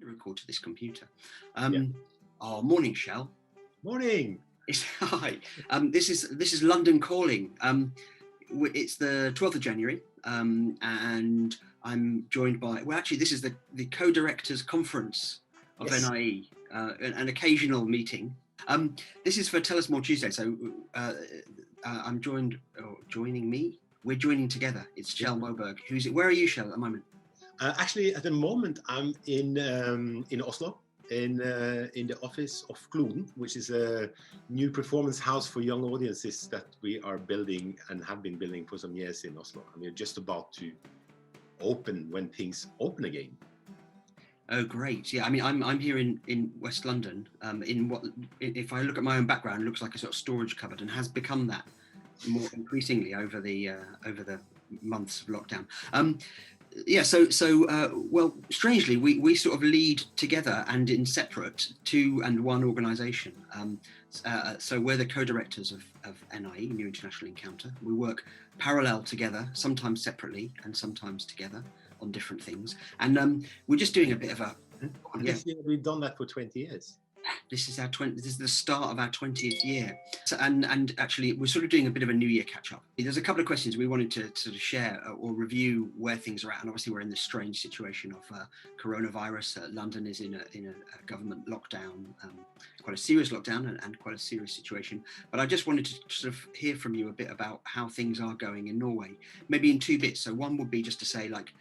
Record to this computer. Yeah. Oh, morning, Kjell. Morning. Hi. This is London Calling. It's the 12th of January, and I'm joined by. Well, actually, this is the co-directors conference of Yes. NIE, an occasional meeting. This is for Tell Us More Tuesday. So I'm joining me. We're joining together. It's Kjell Moberg. Where are you, Kjell, at the moment? Actually, at the moment, I'm in Oslo, in the office of Kloden, which is a new performance house for young audiences that we are building and have been building for some years in Oslo. And we're just about to open when things open again. Oh, great! Yeah, I mean, I'm here in West London. In what, if I look at my own background, it looks like a sort of storage cupboard, and has become that more increasingly over the months of lockdown. Well, strangely, we sort of lead together and in separate two and one organisation. So we're the co-directors of NIE, New International Encounter. We work parallel together, sometimes separately and sometimes together on different things. And we're just doing a bit of a... This year we've done that for 20 years. This is the start of our 20th year. So, and actually, we're sort of doing a bit of a New Year catch-up. There's a couple of questions we wanted to sort of share or review where things are at. And obviously, we're in this strange situation of coronavirus. London is in a government lockdown, quite a serious lockdown and quite a serious situation. But I just wanted to sort of hear from you a bit about how things are going in Norway, maybe in two bits. So one would be just to say, like,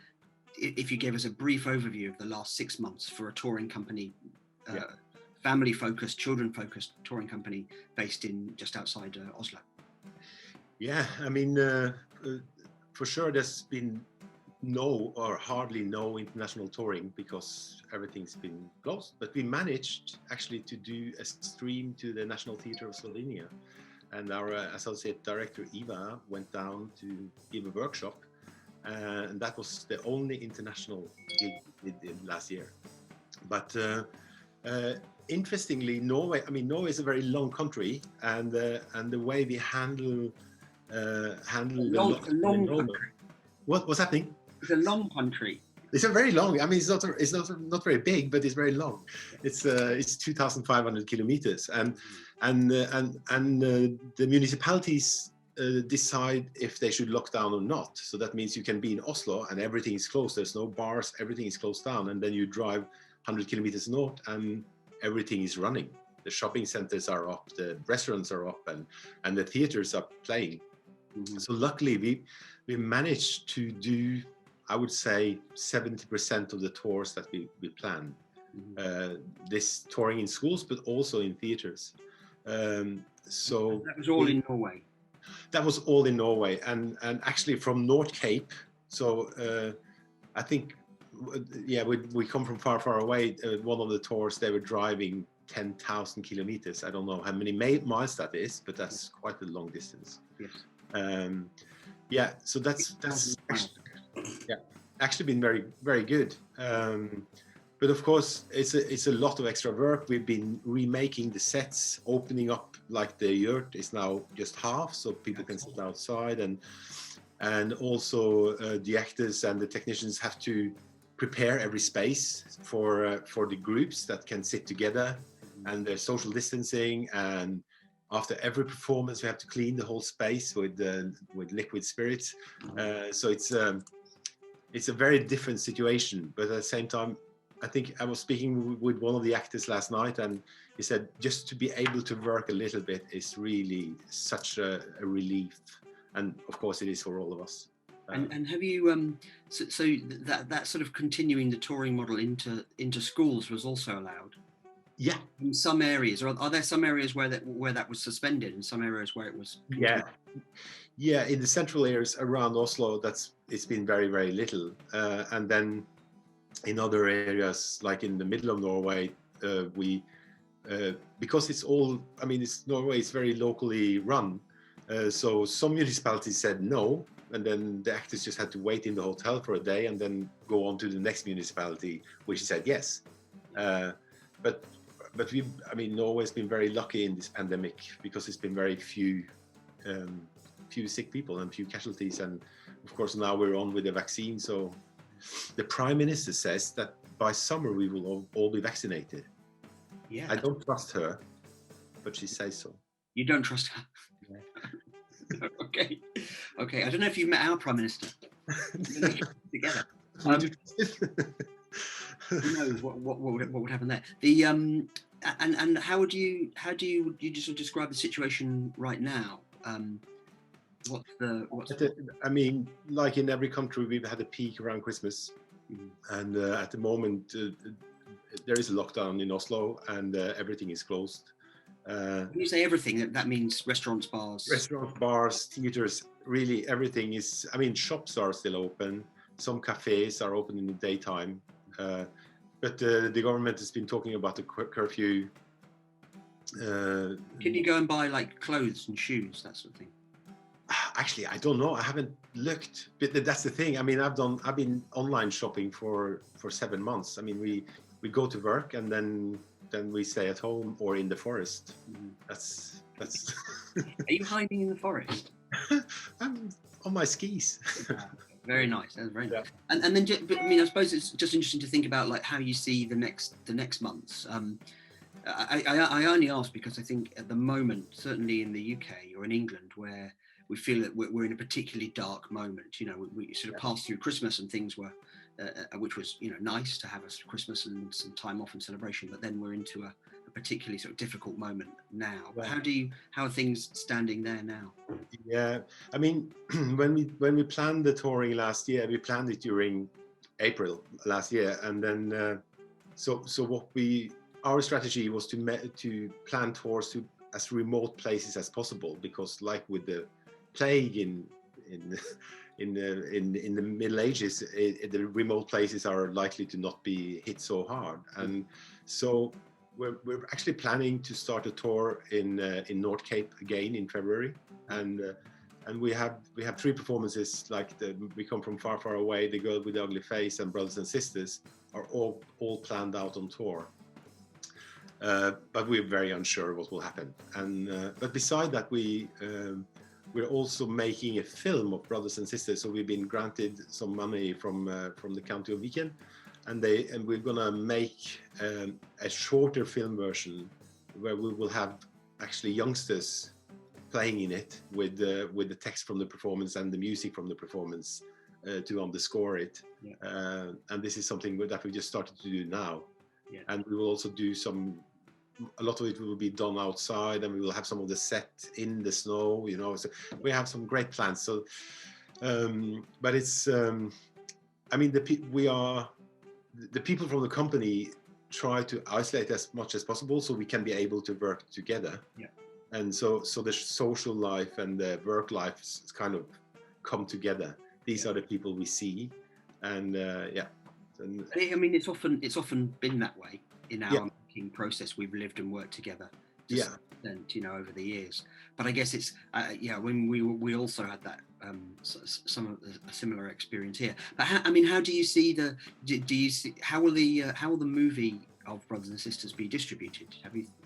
if you gave us a brief overview of the last 6 months for a touring company, family-focused, children-focused touring company based in just outside Oslo. Yeah, I mean, for sure there's been no or hardly no international touring because everything's been closed. But we managed actually to do a stream to the National Theatre of Slovenia. And our associate director, Eva, went down to give a workshop. And that was the only international gig we did last year. But interestingly, Norway is a very long country, and the way we handle long country. What's happening? It's a long country. It's a very long. I mean, it's not very big, but it's very long. It's 2,500 kilometers, and the municipalities decide if they should lock down or not. So that means you can be in Oslo and everything is closed. There's no bars. Everything is closed down, and then you drive 100 kilometers north and everything is running. The shopping centers are up, the restaurants are up, and the theaters are playing. Mm-hmm. So luckily we managed to do, I would say, 70% of the tours that we planned. Mm-hmm. This touring in schools, but also in theaters. So that was all in Norway. That was all in Norway, and actually from North Cape. So I think, yeah, we come from far away. One of the tours, they were driving 10,000 kilometers. I don't know how many miles that is, but that's quite a long distance. Yes. So that's actually been very, very good. But of course, it's a lot of extra work. We've been remaking the sets, opening up, like the yurt is now just half, so people can sit outside, and also the actors and the technicians have to prepare every space for the groups that can sit together, and there's social distancing, and after every performance we have to clean the whole space with liquid spirits. So it's a very different situation, but at the same time, I think I was speaking with one of the actors last night, and he said just to be able to work a little bit is really such a relief, and of course it is for all of us. And have you so that sort of continuing the touring model into schools was also allowed? Yeah. In some areas, or are there some areas where that was suspended, and some areas where it was continued? Yeah. In the central areas around Oslo, it's been very, very little, and then in other areas like in the middle of Norway, we because it's all, I mean, Norway is very locally run, so some municipalities said no, and then the actors just had to wait in the hotel for a day and then go on to the next municipality, which said yes. But Norway's been very lucky in this pandemic because it's been very few sick people and few casualties, and of course now we're on with the vaccine, so the Prime Minister says that by summer we will all be vaccinated. Yeah. I don't trust her, but she says so. You don't trust her? Yeah. Okay. Okay. I don't know if you've met our Prime Minister. Together. Who knows what would happen there? The and how would you just sort of describe the situation right now? I mean, like in every country, we've had a peak around Christmas, and at the moment there is a lockdown in Oslo, and everything is closed. When you say everything, that means restaurants, bars, theaters. Really, everything is. I mean, shops are still open. Some cafes are open in the daytime, but the government has been talking about the curfew. Can you go and buy like clothes and shoes, that sort of thing? Actually, I don't know. I haven't looked, but that's the thing. I mean, I've been online shopping for 7 months. I mean, we go to work and then we stay at home or in the forest. That's. Are you hiding in the forest? I'm on my skis. Very nice. That's very nice. And then, but, I mean, I suppose it's just interesting to think about like how you see the next months. I only ask because I think at the moment, certainly in the UK or in England, where we feel that we're in a particularly dark moment. You know, we sort of passed through Christmas and things were, which was, you know, nice to have a Christmas and some time off and celebration. But then we're into a particularly sort of difficult moment now. But how are things standing there now? Yeah, I mean, when we planned the touring last year, we planned it during April last year, and then so our strategy was to plan tours to as remote places as possible, because like with the plague in the Middle Ages, the remote places are likely to not be hit so hard, and so we're actually planning to start a tour in North Cape again in February, and we have 3 performances, like We Come From Far Far Away, The Girl with the Ugly Face, and Brothers and Sisters are all planned out on tour. But we're very unsure what will happen. And but beside that, we're also making a film of Brothers and Sisters. So we've been granted some money from the County of Viken, and we're gonna make a shorter film version where we will have actually youngsters playing in it with the text from the performance and the music from the performance to underscore it. Yeah. And this is something that we just started to do now. Yeah. And we will also do a lot of it will be done outside, and we will have some of the set in the snow, you know, so we have some great plans. So but it's I mean, the people from the company try to isolate as much as possible so we can be able to work together. Yeah. And so the social life and the work life kind of come together. These are the people we see, and yeah. And, I mean, it's often been that way in our making process. We've lived and worked together to some extent, you know, over the years. But I guess it's when we also had that some of a similar experience here. But how do you see how will the movie of Brothers and Sisters be distributed?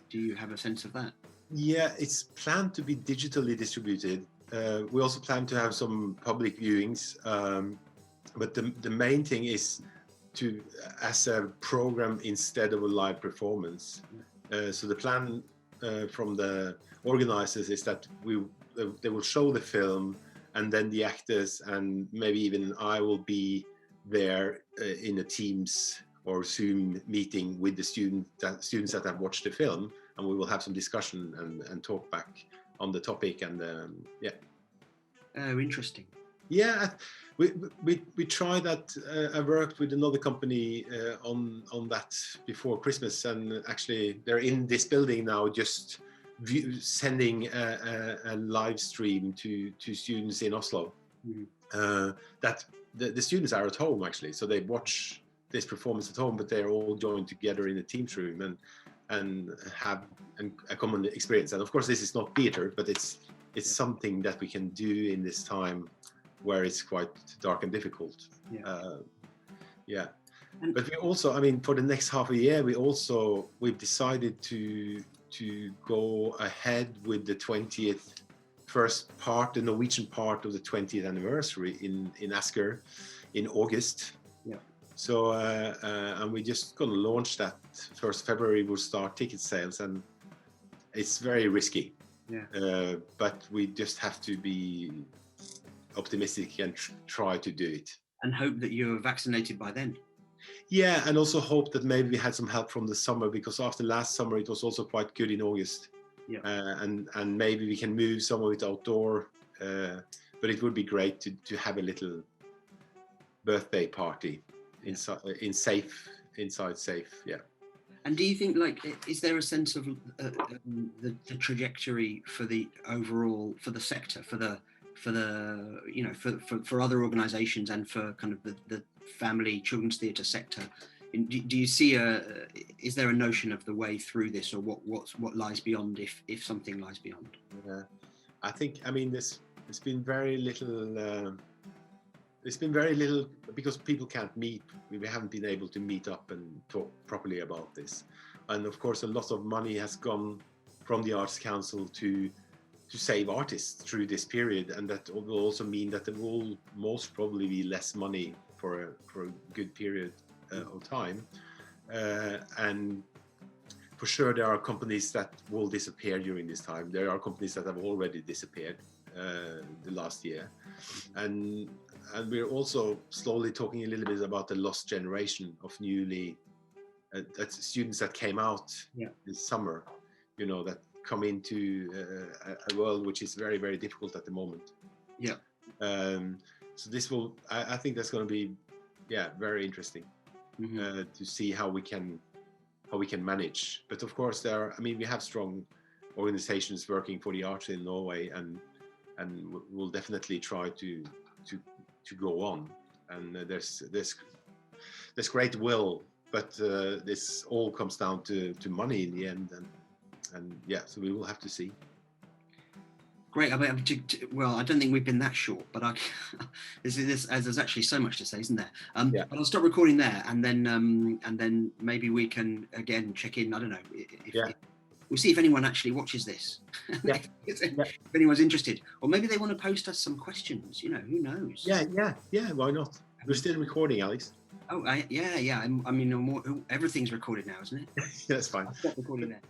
Do you have a sense of that? Yeah, it's planned to be digitally distributed. We also plan to have some public viewings, but the main thing is as a program instead of a live performance. So the plan from the organizers is that they will show the film, and then the actors and maybe even I will be there in a Teams or Zoom meeting with the students that have watched the film, and we will have some discussion and talk back on the topic. And yeah. Oh, interesting. Yeah, we tried that. I worked with another company on that before Christmas, and actually they're in this building now, just sending a live stream to students in Oslo. Mm-hmm. That the students are at home actually, so they watch this performance at home, but they're all joined together in a Teams room and have a common experience. And of course, this is not theater, but it's something that we can do in this time where it's quite dark and difficult. Yeah. But we also, I mean, for the next half a year, we've decided to go ahead with the 20th first part, the Norwegian part of the 20th anniversary in Asker in August. Yeah. So and we just gonna launch that 1st February. We'll start ticket sales, and it's very risky. Yeah. But we just have to be optimistic and try to do it. And hope that you're vaccinated by then. Yeah, and also hope that maybe we had some help from the summer, because after last summer it was also quite good in August. Yeah. And maybe we can move some of it outdoor. But it would be great to have a little birthday party inside safe. Yeah. And do you think, like, is there a sense of the trajectory for the overall, for the sector, for the you know, for other organisations and for kind of the family children's theatre sector? Do you see is there a notion of the way through this, or what lies beyond, if something lies beyond? Yeah, I think, I mean, there's been very little. There's been very little because people can't meet. We haven't been able to meet up and talk properly about this. And of course, a lot of money has gone from the Arts Council to save artists through this period, and that will also mean that there will most probably be less money for a good period of time. And for sure, there are companies that will disappear during this time. There are companies that have already disappeared the last year, and we're also slowly talking a little bit about the lost generation of newly students that came out this summer, you know, that come into a world which is very, very difficult at the moment. Yeah. So this will, I think that's going to be, very interesting to see how we can manage. But of course, we have strong organizations working for the arts in Norway, and we'll definitely try to go on. And there's great will, but this all comes down to money in the end, and so we will have to see. Great. I mean, well, I don't think we've been that short, but there's actually so much to say, isn't there? But I'll stop recording there, and then maybe we can again check in. I don't know. We'll see if anyone actually watches this. If anyone's interested, or maybe they want to post us some questions. You know, who knows? Yeah. Why not? We're still recording, Alex. Oh, yeah. I mean, everything's recorded now, isn't it? That's fine. I'll stop recording there.